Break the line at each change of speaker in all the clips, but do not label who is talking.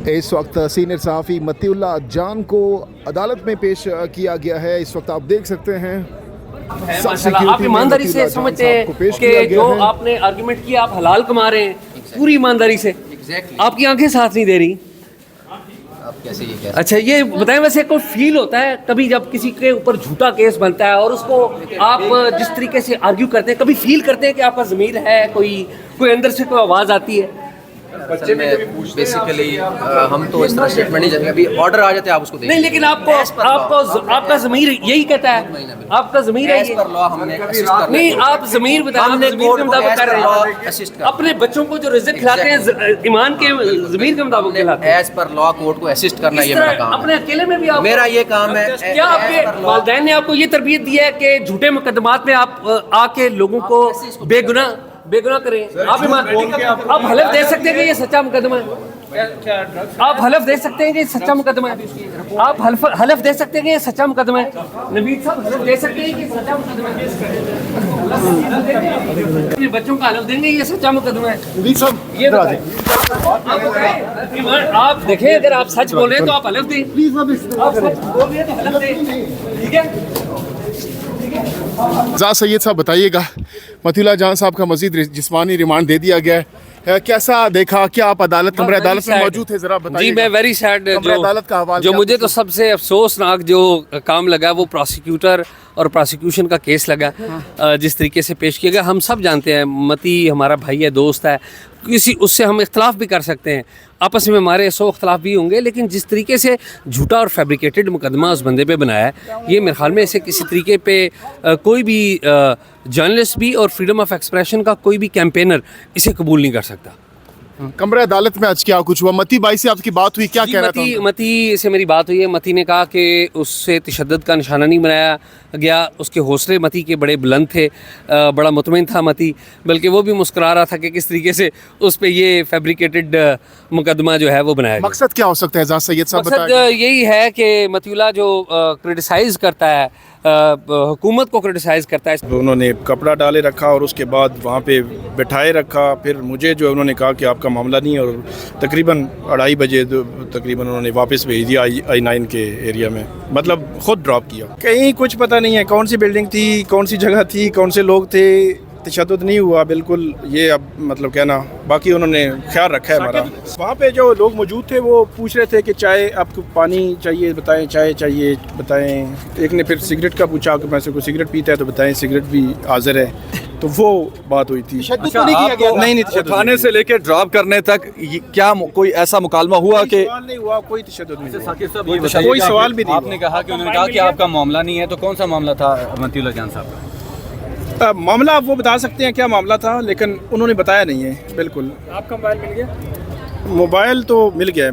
इस वक्त सीनियर सहाफ़ी मतीउल्लाह जान को अदालत में पेश किया गया है। इस वक्त आप देख सकते हैं
आप ईमानदारी से समझते हैं कि जो आपने आर्गुमेंट किया आप हलाल कमा रहे हैं पूरी ईमानदारी से। आपकी आंखें साथ नहीं दे रही। अच्छा ये बताएं, वैसे कोई फील होता है कभी जब किसी के ऊपर झूठा केस बनता है और उसको आप जिस तरीके से आर्ग्यू करते हैं, कभी फील करते हैं कि आपका ज़मीर है, कोई अंदर से कोई आवाज़ आती है?
बच्चे में बेसिकली हम तो इस तरह स्टेटमेंट नहीं देंगे, अभी ऑर्डर आ जाते हैं आप उसको देखिए।
नहीं, लेकिन आपका ज़मीर यही कहता है, आपका ज़मीर है
पर लॉ हमने
नहीं, आप ज़मीर बताएं, हमने ज़मीर के मुताबिक कर रहे हैं। अपने बच्चों को जो रिज़्क खिलाते हैं ईमान के ज़मीर के मुताबिक खिलाते हैं।
एज पर लॉ कोर्ट को असिस्ट करना ये मेरा काम है।
अपने अकेले में भी
मेरा ये काम है।
क्या आपके वालिदैन ने आपको ये तरबियत दी है कि झूठे मुकदमात में आप आके लोगों को बेगुनाह करें? आप हलफ दे सकते हैं कि ये सच्चा मुकदमा है? आप हलफ दे सकते हैं कि ये सच्चा मुकदमा है? आप हलफ दे सकते हैं कि ये सच्चा मुकदमा है? नवीद साहब हलफ दे सकते हैं कि सच्चा मुकदमा है? अपने बच्चों का हलफ देंगे ये सच्चा मुकदमा है?
नवीद साहब
ये आप देखें, अगर आप सच बोल रहे हैं तो आप हलफ दें। आप सच बोल रहे हैं तो हलफ दें, ठीक है?
जा सैयद साहब बताइएगा, मतीउल्लाह जान साहब का मजीद जिस्मानी रिमांड दे दिया गया है, कैसा देखा? क्या आप कमरे अदालत में मौजूद थे? जरा बताइए।
जी मैं वेरी सैड।
अदालत का हवाला
जो मुझे तो सबसे अफसोसनाक जो काम लगा वो प्रोसिक्यूटर और प्रोसिक्यूशन का केस लगा। जिस तरीके से पेश किया गया, हम सब जानते हैं मती हमारा भाई है, दोस्त है, उससे हम इख्तलाफ भी कर सकते हैं, आपस में हमारे 100 इख्तलाफ भी होंगे, लेकिन जिस तरीके से झूठा और फैब्रिकेटेड मुकदमा उस बंदे पे बनाया है, ये मेरे ख्याल में इसे किसी तरीके पे कोई भी जर्नलिस्ट भी और फ्रीडम ऑफ एक्सप्रेशन का कोई भी कैंपेनर इसे कबूल नहीं कर सकता।
कमरे अदालत में आज क्या कुछ हुआ? मती भाई से आपकी बात हुई, क्या कह रहा था?
मती से मेरी बात हुई है। मती ने कहा कि उससे तशद्दुद का निशाना नहीं बनाया गया, उसके हौसले मती के बड़े बुलंद थे, बड़ा मुतमईन था मती, बल्कि वो भी मुस्कुरा रहा था कि किस तरीके से उस पर ये फैब्रिकेटेड मुकदमा जो है वो बनाया गया।
मकसद क्या हो सकता है जा सैयद साहब?
मकसद यही है कि मतीउल्लाह जो क्रिटिसाइज़ करता है, हुकूमत को क्रिटिसाइज़ करता है।
उन्होंने कपड़ा डाले रखा और उसके बाद वहाँ पे बिठाए रखा, फिर मुझे जो उन्होंने कहा कि आपका मामला नहीं है, और तकरीबन 2:30 बजे तकरीबन उन्होंने वापस भेज दिया I9 के एरिया में, मतलब ख़ुद ड्रॉप किया। कहीं कुछ पता नहीं है कौन सी बिल्डिंग थी, कौन सी जगह थी, कौन से लोग थे, तशद्दुद नहीं हुआ बिल्कुल, ये अब मतलब कहना, बाकी उन्होंने ख्याल रखा है हमारा। वहाँ पे जो लोग मौजूद थे वो पूछ रहे थे कि चाय, आपको पानी चाहिए बताएं, चाय चाहिए बताएं। एक ने फिर सिगरेट का पूछा कि मैं से कोई सिगरेट पीता है तो बताएं, सिगरेट भी हाजिर है, तो वो बात हुई थी।
अच्छा, नहीं उठाने से लेकर ड्रॉप करने तक क्या कोई ऐसा मुकालमा हुआ कि
नहीं हुआ? कोई तशद्दुद नहीं हुआ,
साकिब साहब
कोई सवाल भी नहीं।
आपने कहा कि उन्होंने कहा कि आपका मामला नहीं है, तो कौन सा मामला था मतीउल्लाह जान साहब का?
मामला आप वो बता सकते हैं क्या मामला था, लेकिन उन्होंने बताया नहीं है। बिल्कुल।
आपका मोबाइल मिल गया?
मोबाइल तो मिल गया,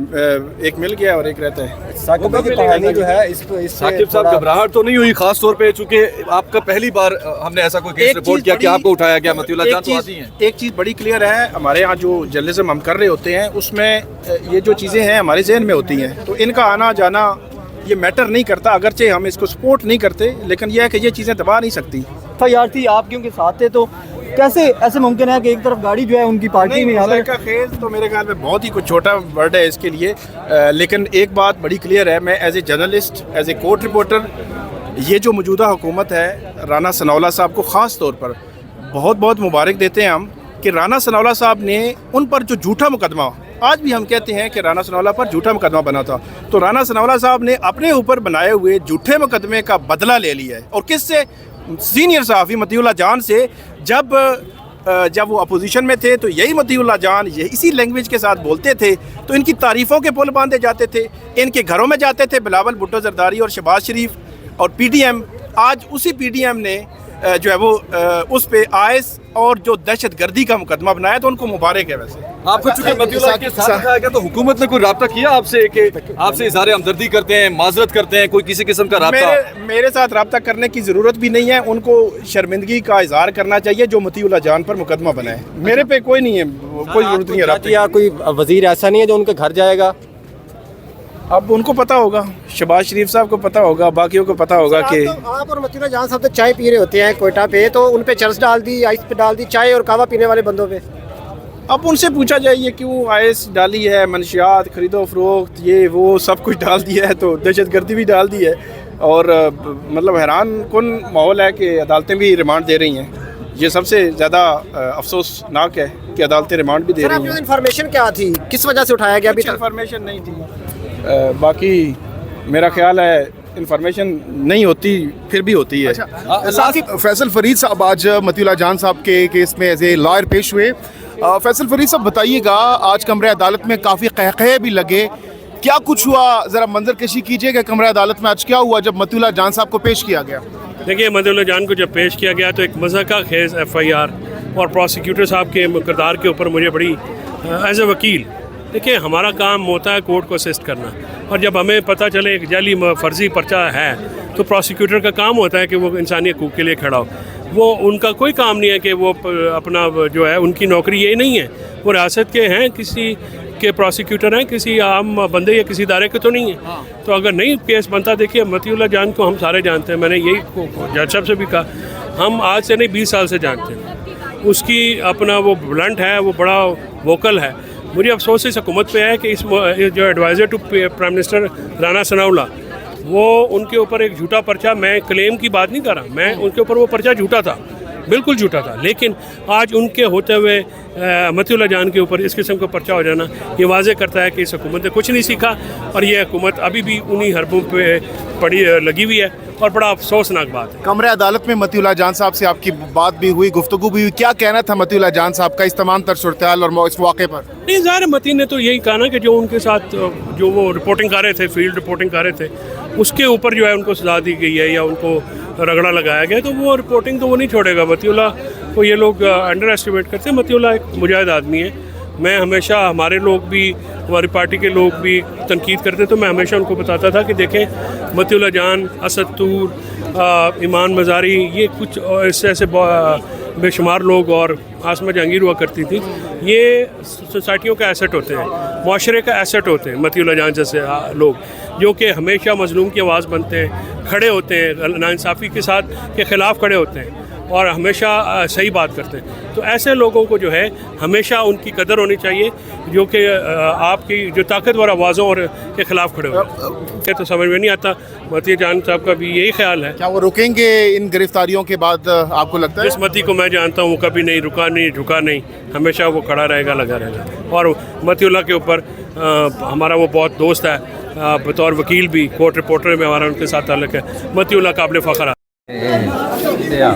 एक मिल गया और एक रहता है।
साकिब की कहानी जो है साकिब साहब घबराहट तो नहीं हुई, खास तौर पे चूंकि आपका पहली बार हमने ऐसा कोई केस रिपोर्ट किया कि आपको उठाया गया? मतीउल्लाह जान तो आती हैं।
एक चीज़ बड़ी क्लियर है, हमारे यहाँ जो जर्नलिज्म हम कर रहे होते हैं उसमें ये जो चीज़ें हैं हमारे जहन में होती हैं, तो इनका आना जाना ये मैटर नहीं करता, अगरचे हम इसको सपोर्ट नहीं करते, लेकिन यह है कि ये चीज़ें दबा नहीं सकती।
यार थी आप क्योंकि साथ थे, तो कैसे ऐसे मुमकिन है कि एक तरफ गाड़ी जो है उनकी पार्टी में यहाँ
का खेल तो मेरे ख्याल में बहुत ही कुछ छोटा वर्ड है इसके लिए, लेकिन एक बात बड़ी क्लियर है, मैं as a journalist, as a court reporter, ये जो मौजूदा हुकूमत है राना सनाउल्लाह साहब को ख़ास तौर पर बहुत बहुत मुबारक देते हैं हम कि राना सनाउल्लाह साहब ने उन पर जो झूठा मुकदमा, आज भी हम कहते हैं कि राना सनाउल्लाह पर झूठा मुकदमा बना था, तो राना सनाउल्लाह साहब ने अपने ऊपर बनाए हुए झूठे मुकदमे का बदला ले लिया है। और किससे? सीनियर सहाफ़ी मतीउल्लाह जान से। जब वो अपोजिशन में थे तो यही मतीउल्लाह जान ये इसी लैंग्वेज के साथ बोलते थे, तो इनकी तारीफ़ों के पुल बांधे जाते थे, इनके घरों में जाते थे बिलावल भुट्टो जरदारी और शहबाज शरीफ और PDM। आज उसी PDM ने जो है वो उस पे आयस और जो दहशत गर्दी का मुकदमा बनाया, तो उनको मुबारक है। वैसे
आपको चूंकि मतीउल्लाह के साथ रखा गया, तो हुकूमत ने कोई राब्ता किया आपसे कि आपसे इज़हार हमदर्दी करते हैं, माजरत करते हैं, कोई किसी किस्म का राब्ता?
मेरे साथ राब्ता करने की ज़रूरत भी नहीं है, उनको शर्मिंदगी का इज़हार करना चाहिए जो मतीउल्लाह जान पर मुकदमा बनाए। मेरे पे कोई नहीं है, कोई ज़रूरत नहीं है राब्ता।
कोई वजीर ऐसा नहीं है जो उनके घर जाएगा?
अब उनको पता होगा, शहबाज शरीफ साहब को पता होगा, बाकियों को पता होगा कि
आप और मतीउल्लाह जान साहब तो चाय पी रहे होते हैं कोयटा पे, तो उन पे चर्च डाल दी, आइस पे डाल दी, चाय और कहवा पीने वाले बंदों पे।
अब उनसे पूछा जाए ये क्यों आयस डाली है, मनशियात खरीदो फरोख्त ये वो सब कुछ डाल दिया है, तो दहशतगर्दी भी डाल दी है। और मतलब हैरान कुन माहौल है कि अदालतें भी रिमांड दे रही हैं। ये सबसे ज़्यादा अफसोसनाक है कि अदालतें रिमांड भी दे रही हैं।
इन्फॉर्मेशन क्या थी, किस वजह से उठाया गया अभी
कुछ
तक?
इन्फॉर्मेशन नहीं थी। बाकी मेरा ख्याल है इन्फॉर्मेशन नहीं होती फिर भी होती है।
फैसल फरीद साहब आज मतीउल्लाह जान साहब के केस में एज ए लॉयर पेश हुए। फैसल फरीद साहब बताइएगा, आज कमरे अदालत में काफ़ी कहकहे भी लगे, क्या कुछ हुआ, ज़रा मंजर कशी कीजिएगा कमरे अदालत में आज क्या हुआ जब मतीउल्लाह जान साहब को पेश किया गया?
देखिए, मतीउल्लाह जान को जब पेश किया गया तो एक मज़ाक़ा खेज़ FIR और प्रोसिक्यूटर साहब के किरदार के ऊपर मुझे बड़ी एज ए वकील, देखिए हमारा काम होता है कोर्ट को असिस्ट करना, और जब हमें पता चले एक जाली फर्जी पर्चा है तो प्रोसिक्यूटर का काम होता है कि वो इंसानी हकूक़ के लिए खड़ा हो। वो उनका कोई काम नहीं है कि वो अपना जो है, उनकी नौकरी ये नहीं है, वो रियासत के हैं, किसी के प्रोसिक्यूटर हैं, किसी आम बंदे या किसी इदारे के तो नहीं है। तो अगर नहीं केस बनता, देखिए मतीउल्लाह जान को हम सारे जानते हैं, मैंने यही जज साहब से भी कहा, हम आज से नहीं 20 साल से जानते हैं। उसकी अपना वो ब्लंट है, वो बड़ा वोकल है। मुझे अफसोस इस हुकूमत पे है कि इस जो adviser to prime minister Rana Sanaullah, वो उनके ऊपर एक झूठा पर्चा, मैं क्लेम की बात नहीं कर रहा, मैं उनके ऊपर वो पर्चा झूठा था, बिल्कुल झूठा था, लेकिन आज उनके होते हुए मतीउल्लाह जान के ऊपर इस किस्म का पर्चा हो जाना ये वाज़े करता है कि इस हुकूमत ने कुछ नहीं सीखा, और ये हुकूमत अभी भी उन्हीं हरबों पे पड़ी लगी हुई है, और बड़ा अफसोसनाक बात है।
कमरे अदालत में मतीउल्लाह जान साहब से आपकी बात भी हुई, गुफ्तगू भी हुई, क्या कहना था मतीउल्लाह जान साहब का इस तमाम तर सूरत-ए-हाल और इस मौके पर?
नहीं, ज़ाहिर मती ने तो यही कहा ना कि जो उनके साथ जो वो रिपोर्टिंग कर रहे थे, फील्ड रिपोर्टिंग कर रहे थे, उसके ऊपर जो है उनको सजा दी गई है या उनको रगड़ा लगाया गया, तो वो रिपोर्टिंग तो वो नहीं छोड़ेगा। मतीउल्लाह को ये लोग अंडर एस्टिमेट करते हैं। मतीउल्लाह एक मुजाहिद आदमी है। मैं हमेशा, हमारे लोग भी, हमारी पार्टी के लोग भी तनकीद करते, तो मैं हमेशा उनको बताता था कि देखें मतीउल्लाह जान, असद तूर, ईमान मज़ारी, ये कुछ ऐसे बेशुमार लोग, और आसमा जहांगीर हुआ करती थी, ये सोसाइटियों का एसेट होते हैं, माशरे का एसेट होते हैं। मतीउल्लाह जान जैसे लोग जो कि हमेशा मज़लूम की आवाज़ बनते हैं, खड़े होते हैं, नाइंसाफ़ी के साथ के ख़िलाफ़ खड़े होते हैं, और हमेशा सही बात करते हैं। तो ऐसे लोगों को जो है हमेशा उनकी कदर होनी चाहिए, जो कि आपकी जो ताकतवर आवाज़ों और के ख़िलाफ़ खड़े होते हैं। तो समझ में नहीं आता, मती जान साहब का भी यही ख्याल है।
क्या वो रुकेंगे इन गिरफ्तारियों के बाद, आपको लगता है?
जिस मती को मैं जानता हूँ वो कभी नहीं रुका, नहीं झुका नहीं, हमेशा वो खड़ा रहेगा, लगा रहेगा। और मतीउल्लाह के ऊपर हमारा वो बहुत दोस्त है, बतौर वकील भी, कोर्ट रिपोर्टर में हमारा उनके साथ ताल्लुक़ है। मतीउल्लाह काबिल फ़ख्र है।
Yeah.